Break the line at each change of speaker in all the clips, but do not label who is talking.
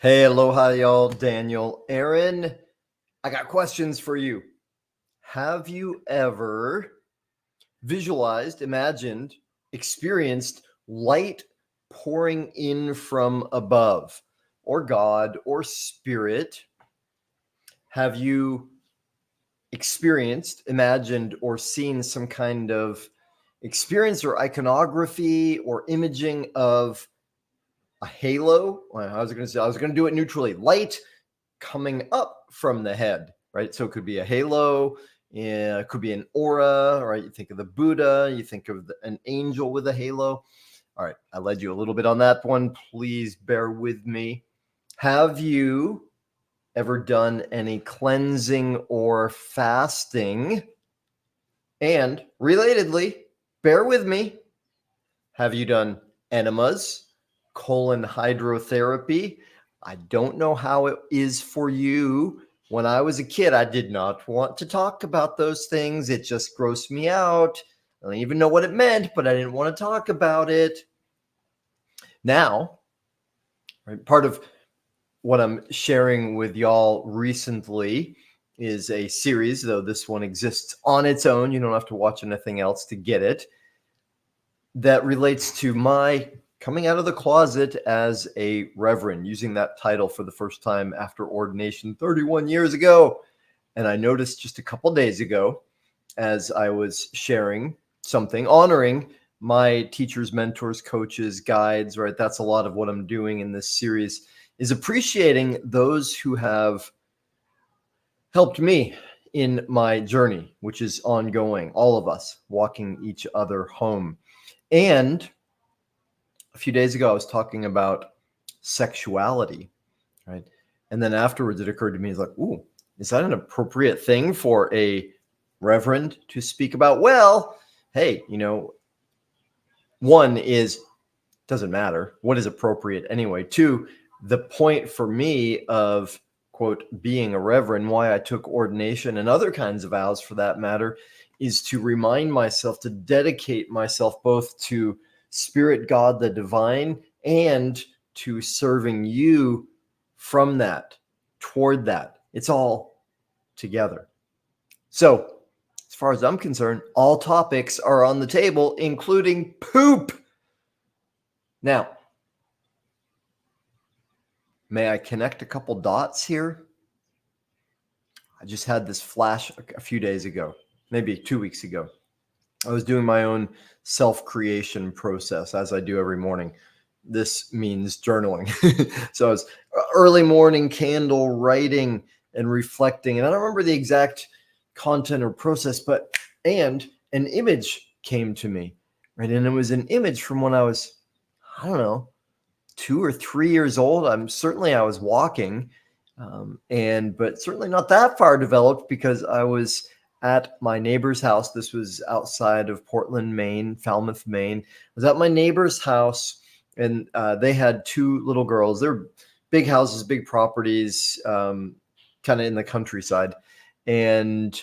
Hey, aloha, y'all. Daniel, Aaron, I got questions for you. Have you ever visualized, imagined, experienced light pouring in from above, or God, or spirit? Have you experienced, imagined, or seen some kind of experience or iconography or imaging of a halo? Well, I was going to do it neutrally. Light coming up from the head, right? So it could be a halo, it could be an aura, right? You think of the Buddha, you think of an angel with a halo. All right, I led you a little bit on that one. Please bear with me. Have you ever done any cleansing or fasting? And relatedly, bear with me. Have you done enemas, colon hydrotherapy? I don't know how it is for you. When I was a kid, I did not want to talk about those things. It just grossed me out. I don't even know what it meant, but I didn't want to talk about it. Now, right, part of what I'm sharing with y'all recently is a series, though this one exists on its own. You don't have to watch anything else to get it. That relates to my coming out of the closet as a reverend, using that title for the first time after ordination 31 years ago. And I noticed just a couple days ago, as I was sharing something, honoring my teachers, mentors, coaches, guides, right? That's a lot of what I'm doing in this series, is appreciating those who have helped me in my journey, which is ongoing, all of us walking each other home. And a few days ago, I was talking about sexuality, right? And then afterwards, it occurred to me, it's like, ooh, is that an appropriate thing for a reverend to speak about? Well, hey, one is, doesn't matter. What is appropriate anyway? Two, the point for me of, quote, being a reverend, why I took ordination and other kinds of vows for that matter, is to remind myself to dedicate myself both to Spirit, God, the divine, and to serving you from that, toward that. It's all together. So, as far as I'm concerned, all topics are on the table, including poop. Now, may I connect a couple dots here? I just had this flash a few days ago, maybe 2 weeks ago. I was doing my own self-creation process, as I do every morning. This means journaling. So I was early morning candle writing and reflecting. And I don't remember the exact content or process, but an image came to me, right? And it was an image from when I was, I don't know, 2 or 3 years old. I was walking, but certainly not that far developed, because I was at my neighbor's house. This was outside of Portland, Maine, Falmouth, Maine. I was at my neighbor's house, and they had 2 little girls. They're big houses, big properties, kind of in the countryside. And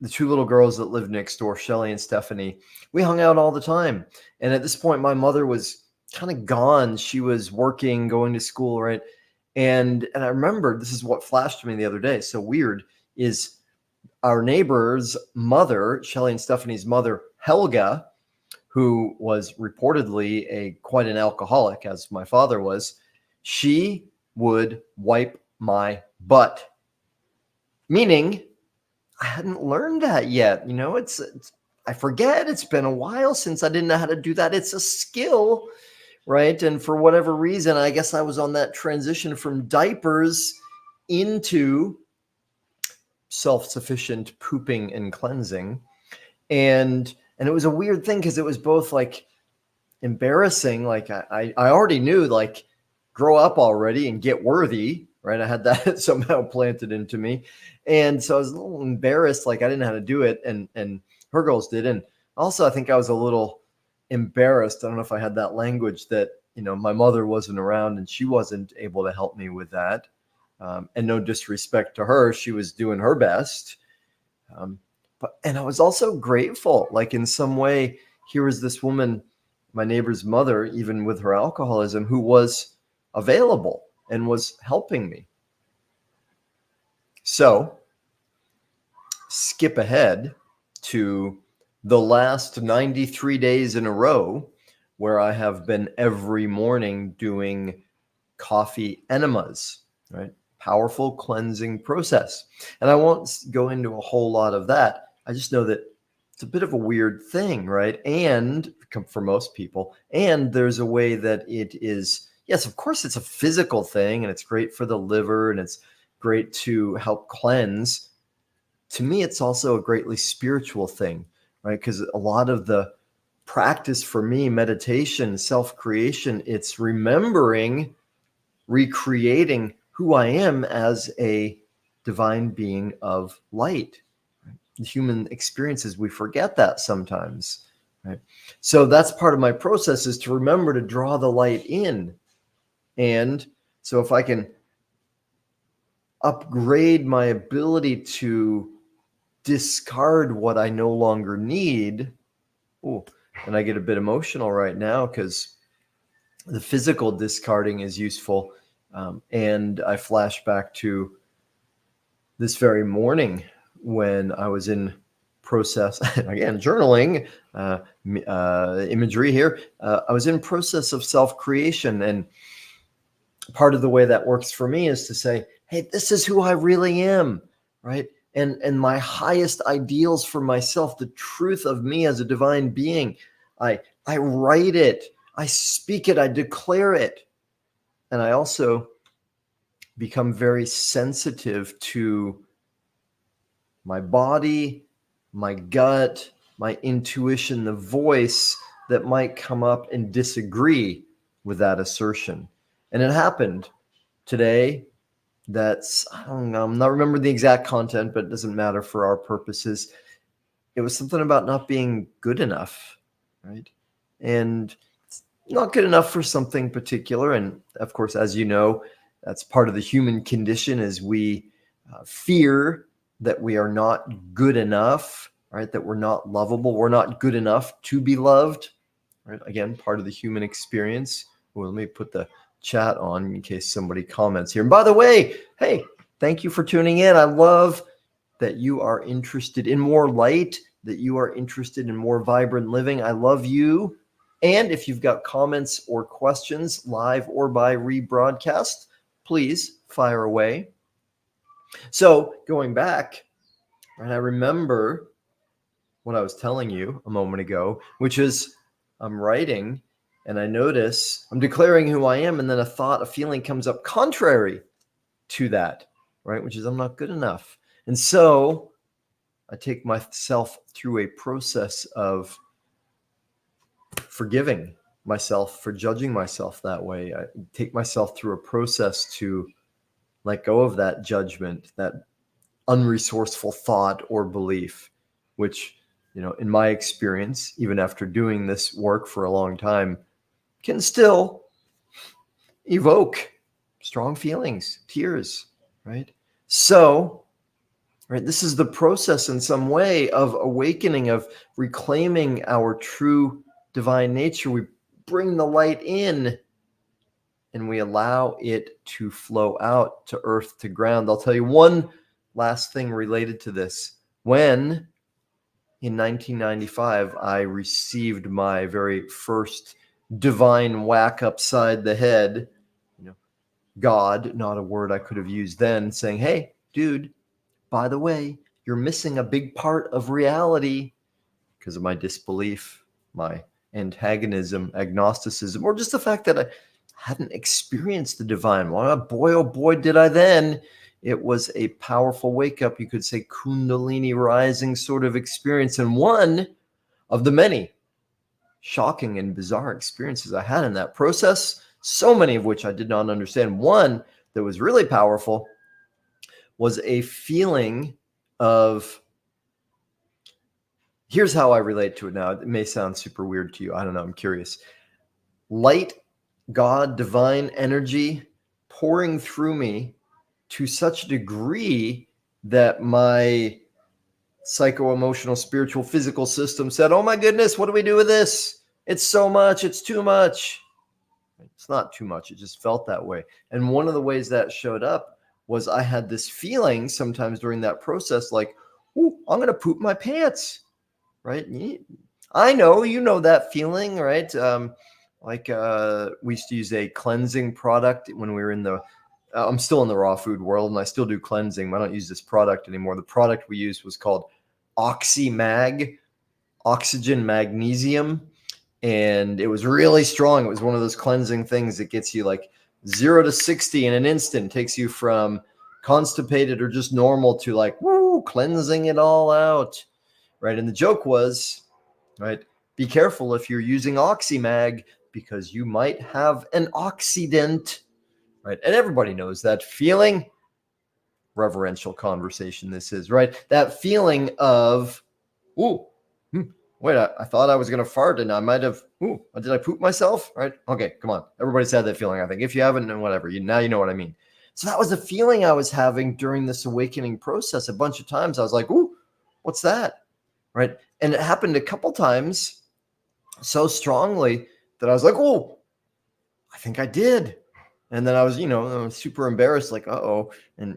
the 2 little girls that lived next door, Shelly and Stephanie, we hung out all the time. And at this point, my mother was kind of gone. She was working, going to school, right? And I remember, this is what flashed to me the other day, so weird, is our neighbor's mother, Shelly and Stephanie's mother, Helga, who was reportedly quite an alcoholic, as my father was, she would wipe my butt. Meaning, I hadn't learned that yet. I forget. It's been a while since I didn't know how to do that. It's a skill, right? And for whatever reason, I guess I was on that transition from diapers into self-sufficient pooping and cleansing. And it was a weird thing, because it was both like embarrassing. Like I already knew, like, grow up already and get worthy, right? I had that somehow planted into me. And so I was a little embarrassed, like I didn't know how to do it. And her girls did. And also I think I was a little embarrassed. I don't know if I had that language that, my mother wasn't around and she wasn't able to help me with that. And no disrespect to her, she was doing her best. And I was also grateful, like in some way, here was this woman, my neighbor's mother, even with her alcoholism, who was available and was helping me. So skip ahead to the last 93 days in a row where I have been every morning doing coffee enemas, right? Powerful cleansing process. And I won't go into a whole lot of that. I just know that it's a bit of a weird thing, right? And for most people, and there's a way that it is, yes, of course, it's a physical thing and it's great for the liver and it's great to help cleanse. To me, it's also a greatly spiritual thing, right? Because a lot of the practice for me, meditation, self-creation, it's remembering, recreating who I am as a divine being of light. The human experiences, we forget that sometimes, right? So that's part of my process, is to remember to draw the light in. And so if I can upgrade my ability to discard what I no longer need. Oh, and I get a bit emotional right now because the physical discarding is useful. And I flash back to this very morning when I was in process, again, journaling, imagery here. I was in process of self-creation, and part of the way that works for me is to say, hey, this is who I really am, right? And my highest ideals for myself, the truth of me as a divine being, I write it, I speak it, I declare it. And I also become very sensitive to my body, my gut, my intuition, the voice that might come up and disagree with that assertion. And it happened today. That's, I don't know, I'm not remembering the exact content, but it doesn't matter for our purposes. It was something about not being good enough, right? And it's not good enough for something particular. And of course, as you know, that's part of the human condition, is we fear that we are not good enough, right? That we're not lovable. We're not good enough to be loved, right? Again, part of the human experience. Well, let me put the chat on in case somebody comments here. And by the way, hey, thank you for tuning in. I love that you are interested in more light, that you are interested in more vibrant living. I love you. And if you've got comments or questions, live or by rebroadcast, please fire away. So going back, and I remember what I was telling you a moment ago, which is I'm writing and I notice I'm declaring who I am, and then a thought, a feeling comes up contrary to that, right? Which is I'm not good enough. And so I take myself through a process of forgiving myself for judging myself that way. I take myself through a process to let go of that judgment, that unresourceful thought or belief, which, you know, in my experience, even after doing this work for a long time, can still evoke strong feelings, tears, right? So, right, this is the process in some way of awakening, of reclaiming our true divine nature. We bring the light in and we allow it to flow out to earth, to ground. I'll tell you one last thing related to this. When in 1995, I received my very first divine whack upside the head, you know, God, not a word I could have used then, saying, hey, dude, by the way, you're missing a big part of reality because of my disbelief, my antagonism, agnosticism, or just the fact that I hadn't experienced the divine. Well, boy, oh boy, did I then. It was a powerful wake up, you could say Kundalini rising sort of experience. And one of the many shocking and bizarre experiences I had in that process, so many of which I did not understand. One that was really powerful was a feeling of, here's how I relate to it now. It may sound super weird to you. I don't know. I'm curious. Light, God, divine energy pouring through me to such a degree that my psycho-emotional, spiritual, physical system said, oh my goodness, what do we do with this? It's so much. It's too much. It's not too much. It just felt that way. And one of the ways that showed up was I had this feeling sometimes during that process, like, "Ooh, I'm going to poop my pants," right? I know, you know that feeling, right? We used to use a cleansing product when we were in the, I'm still in the raw food world and I still do cleansing. I don't use this product anymore. The product we used was called OxyMag, oxygen magnesium. And it was really strong. It was one of those cleansing things that gets you like 0 to 60 in an instant, takes you from constipated or just normal to like, woo, cleansing it all out, right? And the joke was, right, be careful if you're using OxyMag because you might have an oxidant, right? And everybody knows that feeling. Reverential conversation this is, right? That feeling of, ooh, wait, I thought I was going to fart and I might have, did I poop myself? Right? Okay, come on. Everybody's had that feeling, I think. If you haven't, then whatever. Now you know what I mean. So that was the feeling I was having during this awakening process. A bunch of times I was like, ooh, what's that? Right? And it happened a couple times so strongly that I was like, oh, I think I did. And then I was, super embarrassed, like, uh-oh. And,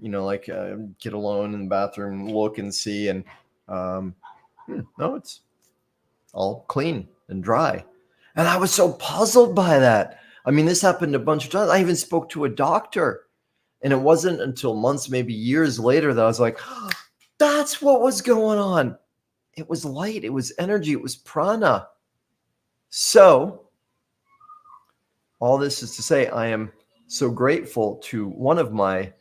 get alone in the bathroom, look and see. And no, it's all clean and dry. And I was so puzzled by that. I mean, this happened a bunch of times. I even spoke to a doctor. And it wasn't until months, maybe years later, that I was like, oh, that's what was going on. It was light. It was energy. It was prana. So all this is to say, I am so grateful to one of my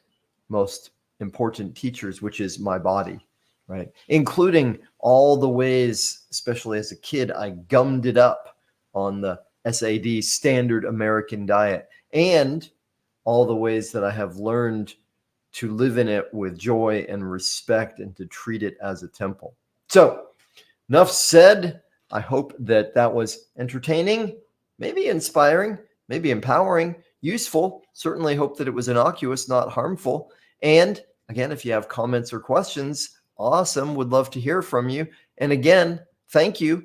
most important teachers, which is my body, right? Including all the ways, especially as a kid, I gummed it up on the SAD, standard American diet, and all the ways that I have learned to live in it with joy and respect and to treat it as a temple. So enough said. I hope that that was entertaining, maybe inspiring, maybe empowering, useful. Certainly hope that it was innocuous, not harmful. And again, if you have comments or questions, awesome. Would love to hear from you. And again, thank you